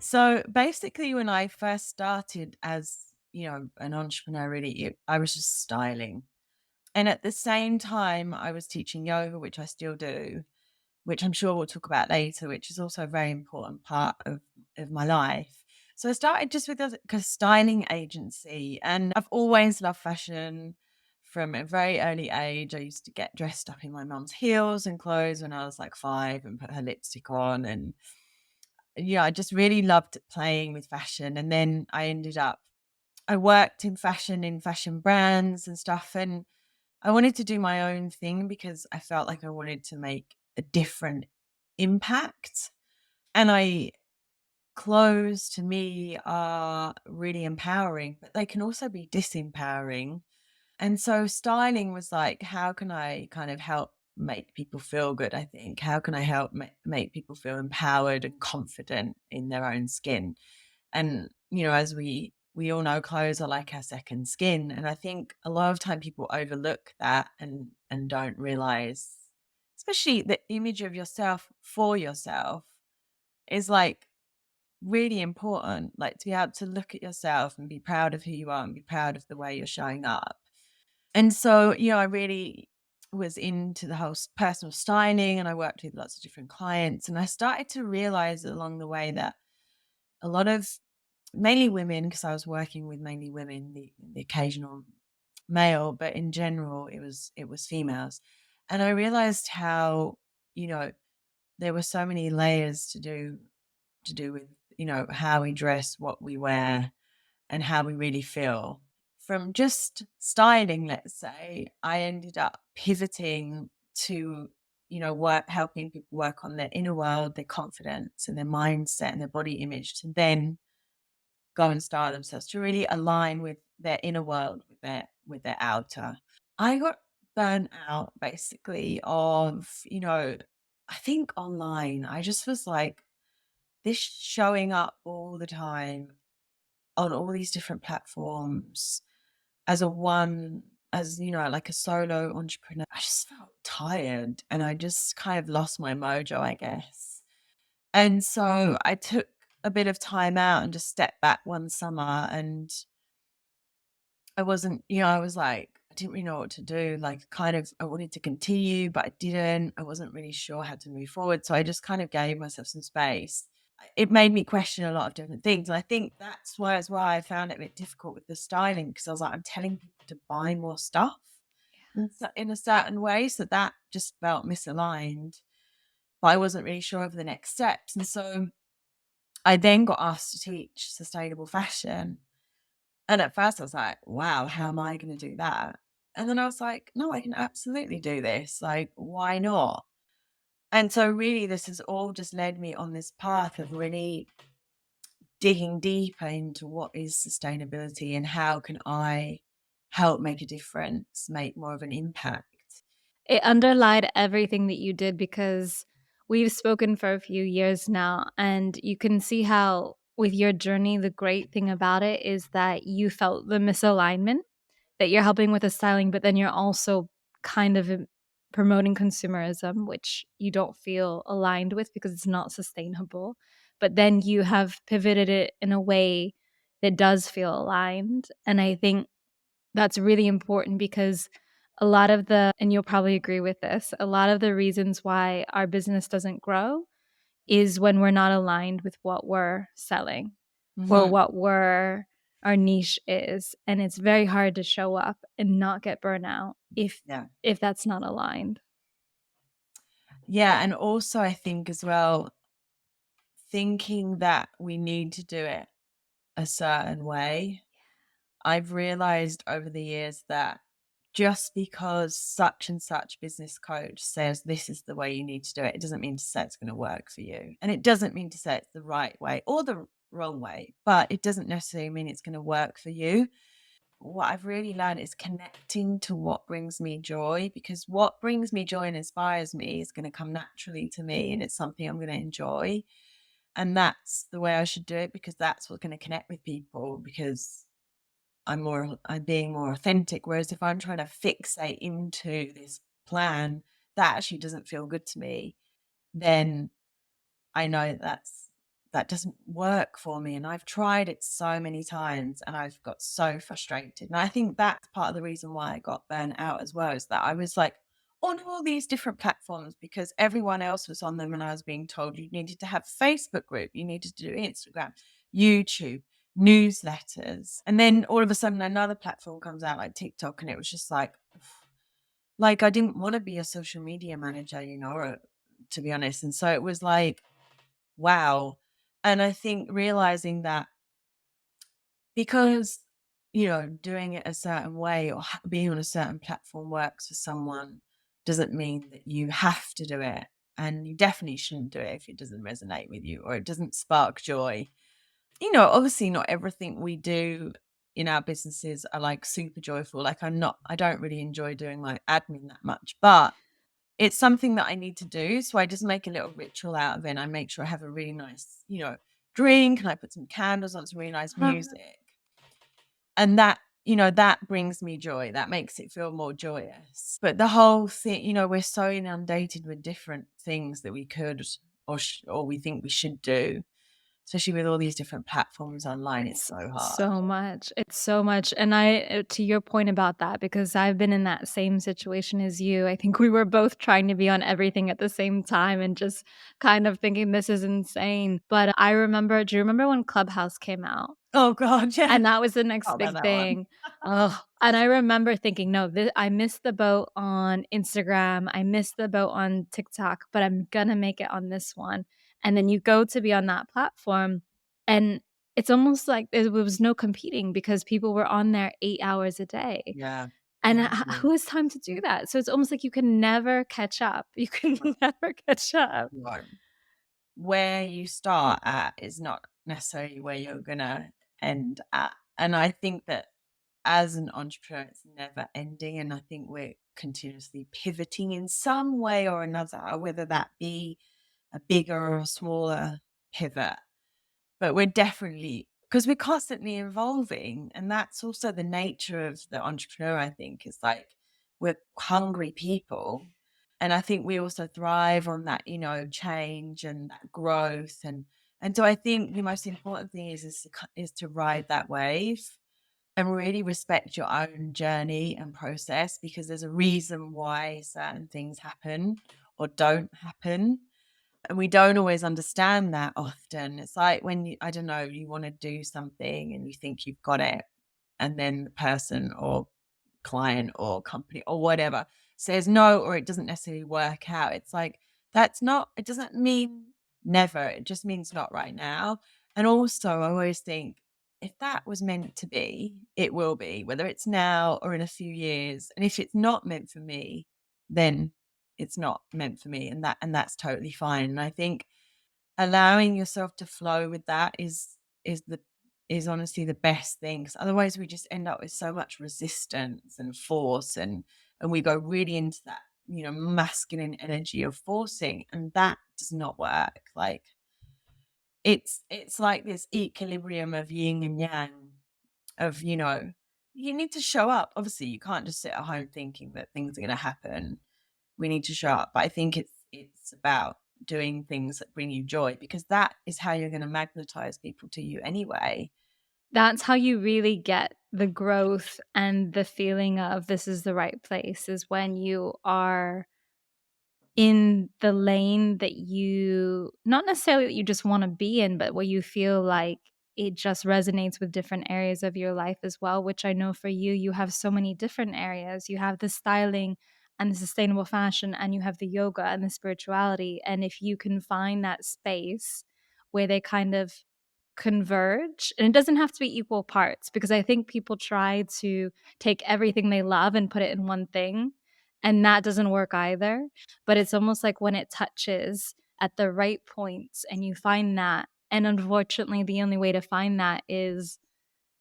So basically, when I first started as, an entrepreneur, really, I was just styling. And at the same time, I was teaching yoga, which I still do, which I'm sure we'll talk about later, which is also a very important part of my life. So I started just with a styling agency, and I've always loved fashion from a very early age. I used to get dressed up in my mum's heels and clothes when I was like 5 and put her lipstick on. And yeah, I just really loved playing with fashion. And then I worked in fashion brands and stuff. And I wanted to do my own thing because I felt like I wanted to make a different impact. And clothes to me are really empowering, but they can also be disempowering. And so styling was like, how can I kind of help make people feel good? I think, how can I help make people feel empowered and confident in their own skin? And, as we all know, clothes are like our second skin. And I think a lot of time people overlook that and don't realize, especially the image of yourself for yourself is like really important. Like to be able to look at yourself and be proud of who you are and be proud of the way you're showing up. And so, I really was into the whole personal styling, and I worked with lots of different clients. And I started to realize along the way that a lot of mainly women, because I was working with mainly women, the occasional male, but in general, it was females. And I realized how, you know, there were so many layers to do with, how we dress, what we wear, and how we really feel. From just styling, let's say, I ended up pivoting to, work helping people work on their inner world, their confidence and their mindset and their body image to then go and style themselves to really align with their inner world, with their outer. I got burnt out basically of, I think online. I just was like this showing up all the time on all these different platforms as like a solo entrepreneur. I just felt tired and I just kind of lost my mojo, I guess. And so I took a bit of time out and just stepped back one summer, and I wasn't, I was like, I didn't really know what to do. Like, kind of, I wanted to continue, but I didn't. I wasn't really sure how to move forward. So I just kind of gave myself some space. It made me question a lot of different things. And I think that's why, as well, I found it a bit difficult with the styling because I was like, I'm telling people to buy more stuff in a certain way. So that just felt misaligned, but I wasn't really sure of the next steps. And so I then got asked to teach sustainable fashion. And at first I was like, wow, how am I going to do that? And then I was like, no, I can absolutely do this. Like, why not? And so, really, this has all just led me on this path of really digging deeper into what is sustainability and how can I help make a difference, make more of an impact. It underlined everything that you did because we've spoken for a few years now, and you can see how, with your journey, the great thing about it is that you felt the misalignment, that you're helping with the styling, but then you're also kind of promoting consumerism, which you don't feel aligned with because it's not sustainable. But then you have pivoted it in a way that does feel aligned. And I think that's really important because a lot of and you'll probably agree with this, a lot of the reasons why our business doesn't grow is when we're not aligned with what we're selling or Hmm. what our niche is. And it's very hard to show up and not get burnout Yeah. if that's not aligned. Yeah. And also, I think as well, thinking that we need to do it a certain way. I've realized over the years that just because such and such business coach says this is the way you need to do it, it doesn't mean to say it's going to work for you. And it doesn't mean to say it's the right way or the wrong way, but it doesn't necessarily mean it's going to work for you. What I've really learned is connecting to what brings me joy, because what brings me joy and inspires me is going to come naturally to me and it's something I'm going to enjoy. And that's the way I should do it because that's what's going to connect with people, because I'm being more authentic. Whereas if I'm trying to fixate into this plan that actually doesn't feel good to me, then I know that's that doesn't work for me. And I've tried it so many times and I've got so frustrated. And I think that's part of the reason why I got burnt out as well, is that I was like on all these different platforms because everyone else was on them. And I was being told you needed to have a Facebook group, you needed to do Instagram, YouTube, newsletters. And then all of a sudden another platform comes out like TikTok. And it was just like I didn't want to be a social media manager, or, to be honest. And so it was like, wow. And I think realizing that because, doing it a certain way or being on a certain platform works for someone doesn't mean that you have to do it. And you definitely shouldn't do it if it doesn't resonate with you or it doesn't spark joy. Obviously not everything we do in our businesses are like super joyful. Like I don't really enjoy doing like admin that much, but it's something that I need to do. So I just make a little ritual out of it. And I make sure I have a really nice, drink, and I put some candles on, some really nice music. And that brings me joy. That makes it feel more joyous. But the whole thing, we're so inundated with different things that we could or we think we should do, especially with all these different platforms online. It's so hard. So much. It's so much. And to your point about that, because I've been in that same situation as you, I think we were both trying to be on everything at the same time and just kind of thinking this is insane. But do you remember when Clubhouse came out? Oh God, yeah. And that was the next Thought about big that one. thing. Oh, and I remember thinking, no, I missed the boat on Instagram. I missed the boat on TikTok, but I'm going to make it on this one. And then you go to be on that platform, and it's almost like there was no competing because people were on there 8 hours a day. Yeah. And Yeah. who has time to do that? So it's almost like you can never catch up. You can never catch up. Right. Where you start at is not necessarily where you're gonna end at. And I think that as an entrepreneur, it's never ending. And I think we're continuously pivoting in some way or another, whether that be a bigger or a smaller pivot. But we're definitely, because we're constantly evolving. And that's also the nature of the entrepreneur, I think, is like we're hungry people. And I think we also thrive on that, change and that growth. And so I think the most important thing is to ride that wave and really respect your own journey and process, because there's a reason why certain things happen or don't happen. And we don't always understand that often. It's like when I don't know, you want to do something and you think you've got it, and then the person or client or company or whatever says no, or it doesn't necessarily work out. It's like, it doesn't mean never. It just means not right now. And also, I always think if that was meant to be, it will be, whether it's now or in a few years. And if it's not meant for me, then it's not meant for me. And that's totally fine. And I think allowing yourself to flow with that is the is honestly the best thing, because otherwise we just end up with so much resistance and force, and we go really into that masculine energy of forcing, and that does not work. Like it's like this equilibrium of yin and yang of you need to show up. Obviously you can't just sit at home thinking that things are going to happen. We need to show up. But I think it's about doing things that bring you joy, because that is how you're going to magnetize people to you anyway. That's how you really get the growth and the feeling of this is the right place, is when you are in the lane that you, not necessarily that you just want to be in, but where you feel like it just resonates with different areas of your life as well, which I know for you, you have so many different areas. You have the styling and the sustainable fashion, and you have the yoga and the spirituality. And if you can find that space where they kind of converge, and it doesn't have to be equal parts, because I think people try to take everything they love and put it in one thing, and that doesn't work either. But it's almost like when it touches at the right points and you find that, and unfortunately the only way to find that is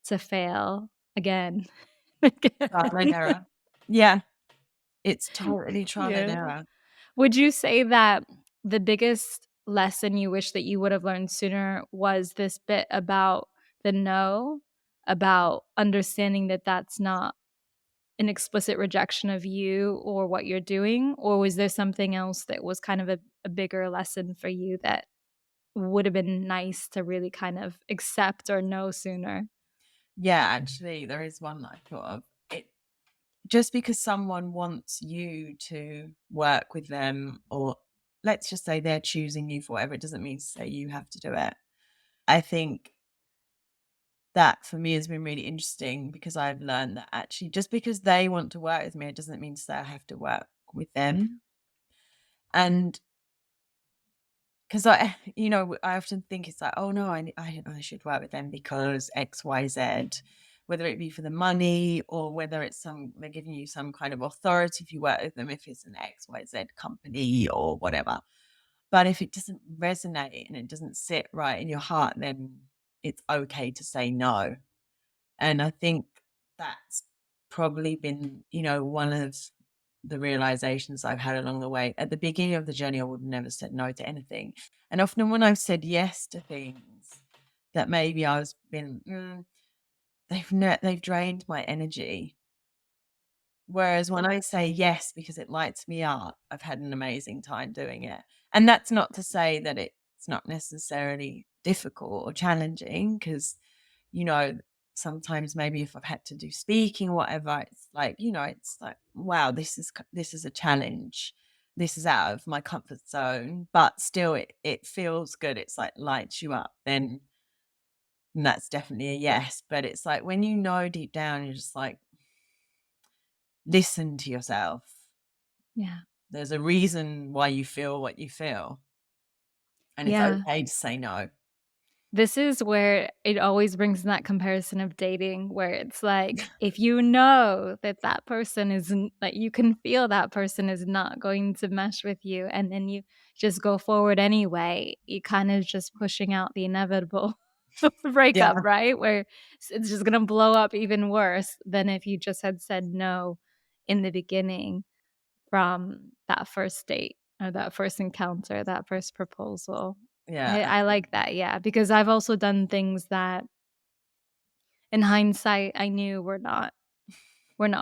to fail again. Trial and error. Yeah, it's totally trial and Yeah. error. Would you say that the biggest lesson you wish that you would have learned sooner was this bit about the no, about understanding that that's not an explicit rejection of you or what you're doing? Or was there something else that was kind of a bigger lesson for you that would have been nice to really kind of accept or know sooner? Yeah, actually, there is one that I thought of. It just because someone wants you to work with them, or let's just say they're choosing you for whatever, it doesn't mean to say you have to do it. I think that for me has been really interesting because I've learned that actually just because they want to work with me, it doesn't mean to say I have to work with them. And because I often think it's like, oh no, I should work with them because X, Y, Z, whether it be for the money or whether it's they're giving you some kind of authority if you work with them, if it's an X, Y, Z company or whatever. But if it doesn't resonate and it doesn't sit right in your heart, then it's okay to say no. And I think that's probably been, one of the realizations I've had along the way. At the beginning of the journey, I would have never said no to anything. And often when I've said yes to things that maybe I was been, they've drained my energy. Whereas when I say yes because it lights me up, I've had an amazing time doing it. And that's not to say that it's not necessarily difficult or challenging because, you know, sometimes maybe if I've had to do speaking or whatever, it's like, wow, this is a challenge. This is out of my comfort zone, but still it feels good. It's like lights you up, then that's definitely a yes. But it's like when you know deep down, you're just like, listen to yourself. Yeah. There's a reason why you feel what you feel, and it's Yeah. okay to say no. This is where it always brings in that comparison of dating, where it's like, if you know that that person isn't, like, you can feel that person is not going to mesh with you, and then you just go forward anyway, you kind of just pushing out the inevitable Yeah, breakup, right? Where it's just gonna blow up even worse than if you just had said no in the beginning from that first date or that first encounter, that first proposal. yeah, I like that, yeah, because I've also done things that in hindsight I knew were not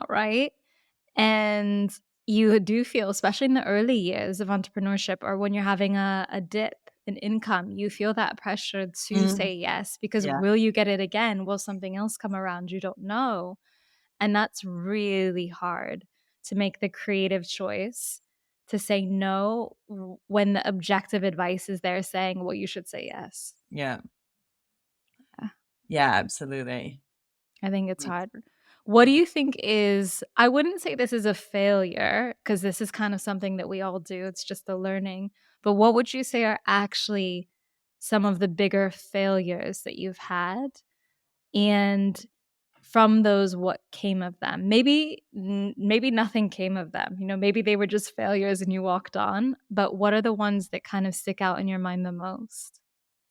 right, and you do feel, especially in the early years of entrepreneurship or when you're having a dip in income, you feel that pressure to mm, say yes because yeah, will you get it again? Will something else come around? You don't know, and that's really hard to make the creative choice to say no when the objective advice is there saying, well, you should say yes. yeah, Yeah, yeah, absolutely. I think it's It's hard. What do you think is, I wouldn't say this is a failure because this is kind of something that we all do. It's just the learning. But what would you say are actually some of the bigger failures that you've had? And from those, what came of them? Maybe nothing came of them. Maybe they were just failures and you walked on. But what are the ones that kind of stick out in your mind the most?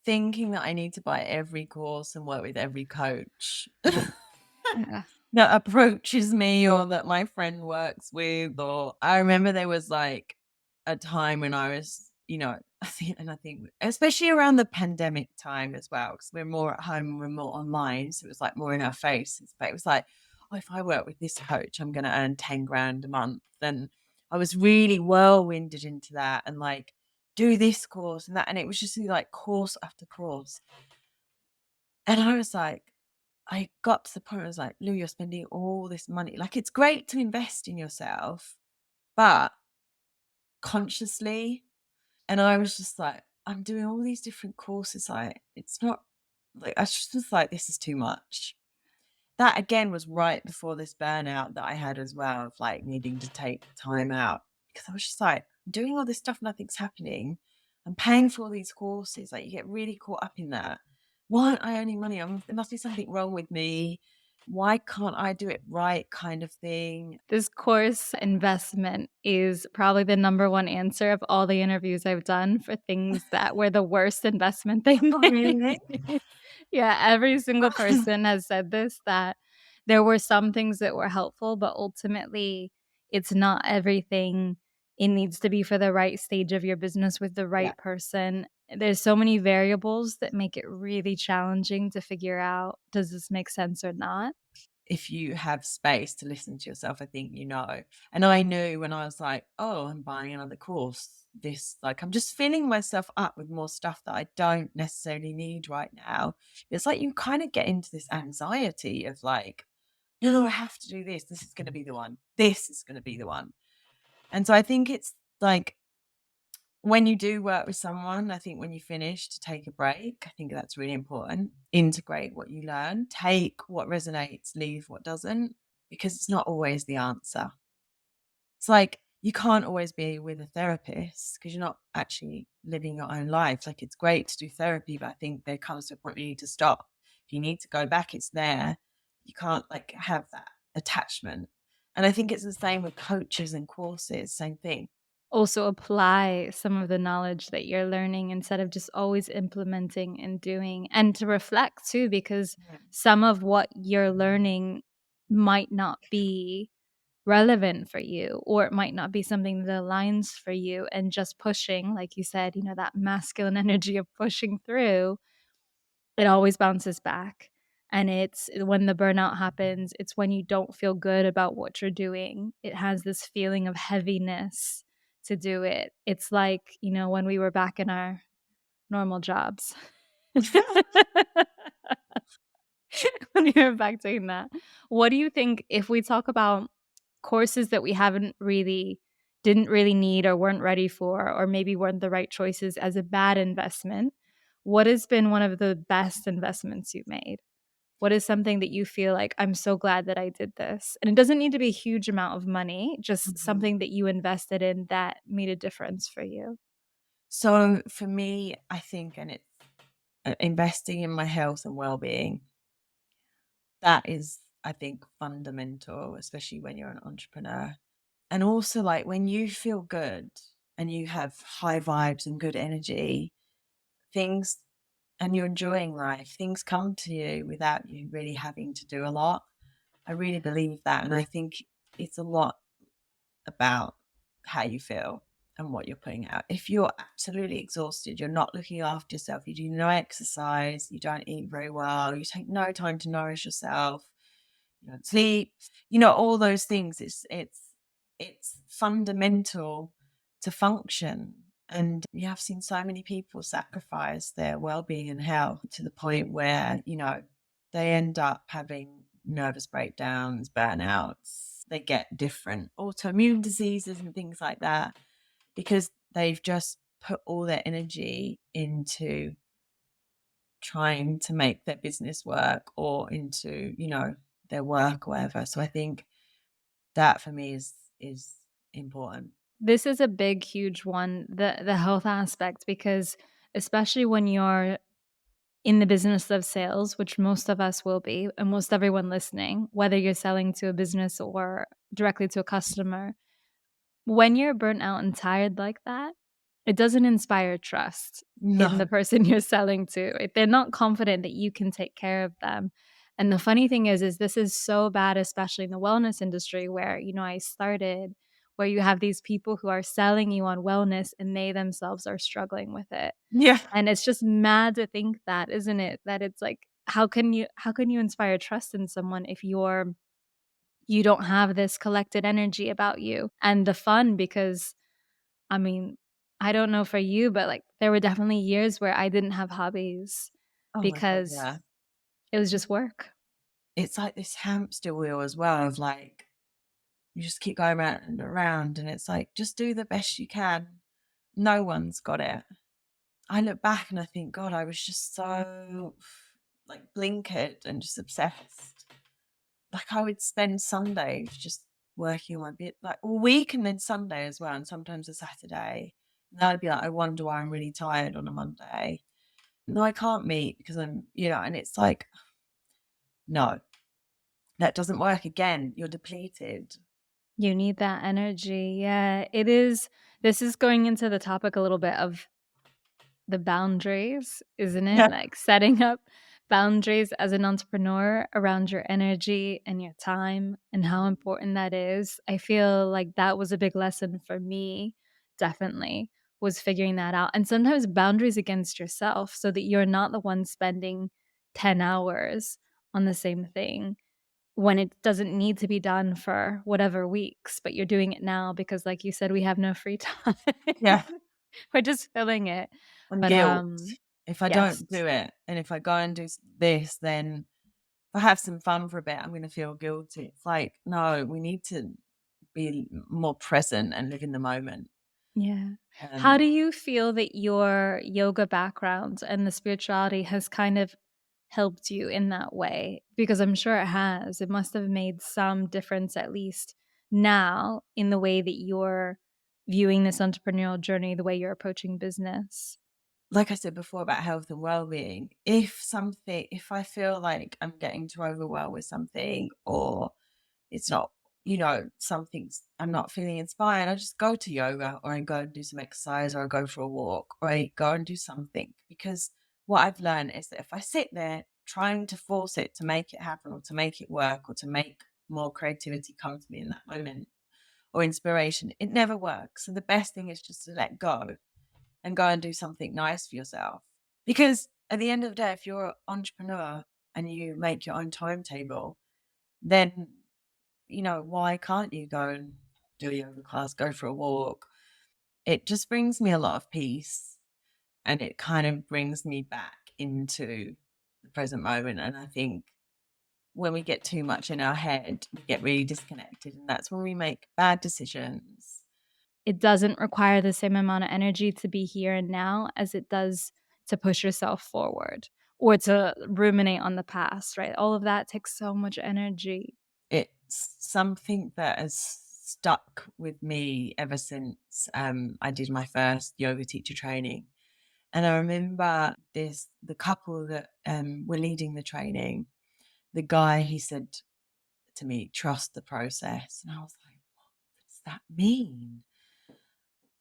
thinking that I need to buy every course and work with every coach Yeah. that approaches me or that my friend works with. Or I remember there was like a time when I was, I think especially around the pandemic time as well, because we're more at home, we're more online, so it was like more in our faces. But it was like, oh, if I work with this coach, I'm going to earn 10 grand a month. And I was really whirlwinded into that and like do this course and that, and it was just like course after course. And I was like, I got to the point where I was like, Lou, you're spending all this money. Like, it's great to invest in yourself, but consciously. And I was just like, I'm doing all these different courses. It's not like, I just was like, this is too much. That again was right before this burnout that I had as well, of like needing to take time out because I was just like, doing all this stuff, nothing's happening. I'm paying for all these courses. Like, you get really caught up in that. Why aren't I earning money? There must be something wrong with me. Why can't I do it right? Kind of thing. This course investment is probably the number one answer of all the interviews I've done for things that were the worst investment they Oh, made. really? Yeah, every single person has said this, that there were some things that were helpful, but ultimately it's not everything. It needs to be for the right stage of your business with the Yeah. right person. There's so many variables that make it really challenging to figure out, does this make sense or not? if you have space to listen to yourself, I think you know. And I knew when I was like, oh, I'm buying another course. This, like, I'm just filling myself up with more stuff that I don't necessarily need right now. It's like you kind of get into this anxiety of like, no, no, I have to do this. This is going to be the one. This is going to be the one. And so I think it's like when you do work with someone, I think when you finish to take a break, I think that's really important. Integrate what you learn, take what resonates, leave what doesn't, because it's not always the answer. It's like you can't always be with a therapist because you're not actually living your own life. Like it's great to do therapy, but I think there comes to a point where you need to stop. If you need to go back, it's there. You can't like have that attachment. And I think it's the same with coaches and courses, same thing. Also apply some of the knowledge that you're learning instead of just always implementing and doing, and to reflect too, because Yeah. some of what you're learning might not be relevant for you, or it might not be something that aligns for you, and just pushing, like you said, that masculine energy of pushing through, it always bounces back. And it's when the burnout happens, it's when you don't feel good about what you're doing. It has this feeling of heaviness to do it. It's like, when we were back in our normal jobs. When we were back doing that. What do you think, if we talk about courses that we didn't really need or weren't ready for, or maybe weren't the right choices as a bad investment, what has been one of the best investments you've made? What is something that you feel like, I'm so glad that I did this? And it doesn't need to be a huge amount of money, just Mhm. something that you invested in that made a difference for you. So for me, I think, and it's investing in my health and well-being. That is, I think, fundamental, especially when you're an entrepreneur. And also, like when you feel good and you have high vibes and good energy, things, and you're enjoying life, things come to you without you really having to do a lot. I really believe that. And I think it's a lot about how you feel and what you're putting out. If you're absolutely exhausted, you're not looking after yourself, you do no exercise, you don't eat very well, you take no time to nourish yourself, you don't sleep, all those things. It's fundamental to function. And you have seen so many people sacrifice their well-being and health to the point where, they end up having nervous breakdowns, burnouts, they get different autoimmune diseases and things like that because they've just put all their energy into trying to make their business work or into, their work or whatever. So I think that for me is important. This is a big, huge one, the health aspect, because especially when you're in the business of sales, which most of us will be, and most everyone listening, whether you're selling to a business or directly to a customer, when you're burnt out and tired like that, it doesn't inspire trust in No. the person you're selling to. If they're not confident that you can take care of them. And the funny thing is this is so bad, especially in the wellness industry where, I started, where you have these people who are selling you on wellness and they themselves are struggling with it. Yeah. And it's just mad to think that, isn't it? That it's like, how can you inspire trust in someone if you don't have this collected energy about you and the fun? Because I mean, I don't know for you, but like there were definitely years where I didn't have hobbies Oh my God, because yeah. it was just work. It's like this hamster wheel as well of like you just keep going around and around and it's like just do the best you can. No one's got it. I look back and I think, God, I was just so like blinkered and just obsessed. Like I would spend Sundays just working on my bit, like all week and then Sunday as well, and sometimes a Saturday. And I'd be like, I wonder why I'm really tired on a Monday. No, I can't meet because and it's like, no, that doesn't work again. You're depleted. You need that energy. Yeah, it is. This is going into the topic a little bit of the boundaries, isn't it? Yeah. Like setting up boundaries as an entrepreneur around your energy and your time and how important that is. I feel like that was a big lesson for me, definitely, was figuring that out. And sometimes boundaries against yourself so that you're not the one spending 10 hours on the same thing. when it doesn't need to be done for whatever weeks, but you're doing it now because, like you said, we have no free time. Yeah. We're just filling it. And But, guilt. If I yes. don't do it, and if I go and do this, then if I have some fun for a bit, I'm going to feel guilty. It's like, no, we need to be more present and live in the moment. Yeah. How do Um, you feel that your yoga background and the spirituality has kind of helped you in that way? Because I'm sure it has. It must have made some difference, at least now, in the way that you're viewing this entrepreneurial journey, the way you're approaching business. like I said before about health and well-being, if I feel like I'm getting too overwhelmed with something, or it's not, I'm not feeling inspired, I just go to yoga, or I go and do some exercise, or I go for a walk, or I go and do something. Because what I've learned is that if I sit there trying to force it to make it happen, or to make it work, or to make more creativity come to me in that moment, or inspiration, it never works. So the best thing is just to let go and go and do something nice for yourself. Because at the end of the day, if you're an entrepreneur and you make your own timetable, then, why can't you go and do a yoga class, go for a walk? It just brings me a lot of peace, and it kind of brings me back into the present moment. And I think when we get too much in our head, we get really disconnected, and that's when we make bad decisions. It doesn't require the same amount of energy to be here and now as it does to push yourself forward or to ruminate on the past, right? All of that takes so much energy. It's something that has stuck with me ever since I did my first yoga teacher training. And I remember the couple that were leading the training, the guy, he said to me, trust the process. And I was like, what does that mean?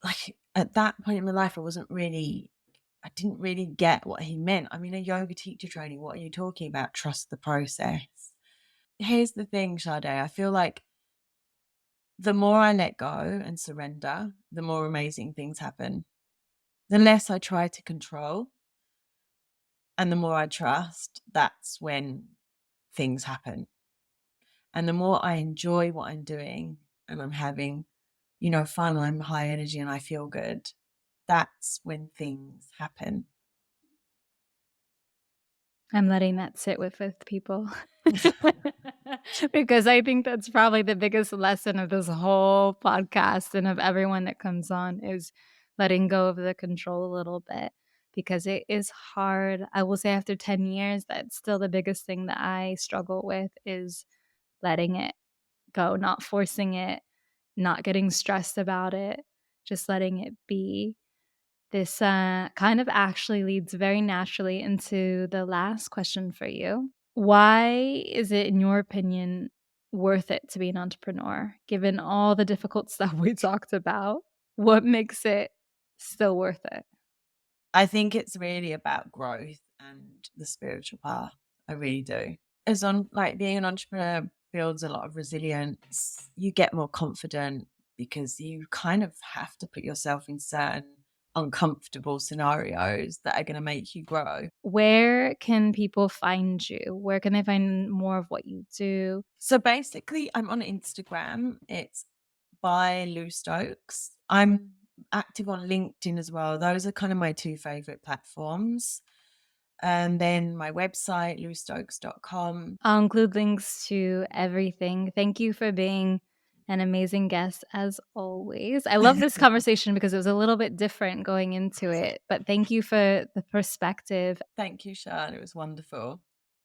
Like, at that point in my life, I didn't really get what he meant. I mean, a yoga teacher training, what are you talking about? Trust the process. Here's the thing, Sade, I feel like the more I let go and surrender, the more amazing things happen. The less I try to control and the more I trust, that's when things happen. And the more I enjoy what I'm doing and I'm having, fun, I'm high energy and I feel good, that's when things happen. I'm letting that sit with people. Because I think that's probably the biggest lesson of this whole podcast and of everyone that comes on is letting go of the control a little bit because it is hard. I will say after 10 years, that's still the biggest thing that I struggle with is letting it go, not forcing it, not getting stressed about it, just letting it be. This kind of actually leads very naturally into the last question for you. Why is it, in your opinion, worth it to be an entrepreneur, given all the difficult stuff we talked about? What makes it still worth it? I think it's really about growth and the spiritual path. I really do. Like being an entrepreneur builds a lot of resilience. You get more confident because you kind of have to put yourself in certain uncomfortable scenarios that are going to make you grow. Where can people find you? Where can they find more of what you do? So basically, I'm on Instagram. It's by Lou Stokes. I'm active on LinkedIn as well. Those are kind of my two favorite platforms. And then my website, loustokes.com. I'll include links to everything. Thank you for being an amazing guest as always. I love this conversation because it was a little bit different going into it, but thank you for the perspective. Thank you, Sean. It was wonderful.